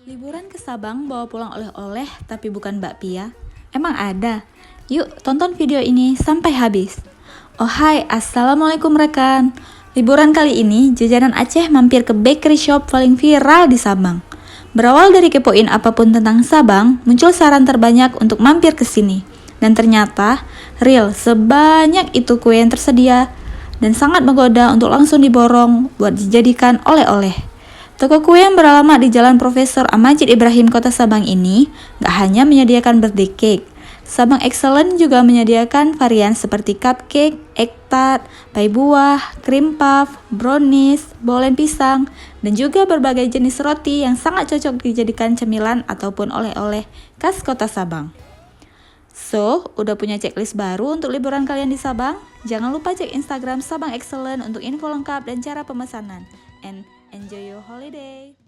Liburan ke Sabang bawa pulang oleh-oleh tapi bukan bakpia? Emang ada? Yuk tonton video ini sampai habis. Oh hai, assalamualaikum rekan. Liburan kali ini jajanan Aceh mampir ke bakery shop paling viral di Sabang. Berawal dari kepoin apapun tentang Sabang, muncul saran terbanyak untuk mampir ke sini. Dan ternyata, real sebanyak itu kue yang tersedia dan sangat menggoda untuk langsung diborong buat dijadikan oleh-oleh. Toko kue yang beralamat di Jalan Profesor Amajid Ibrahim, Kota Sabang ini gak hanya menyediakan birthday cake. Sabang Excellent juga menyediakan varian seperti cupcake, egg tart, pie buah, cream puff, brownies, bolen pisang, dan juga berbagai jenis roti yang sangat cocok dijadikan cemilan ataupun oleh-oleh khas Kota Sabang. So, udah punya checklist baru untuk liburan kalian di Sabang? Jangan lupa cek Instagram Sabang Excellent untuk info lengkap dan cara pemesanan. And enjoy your holiday!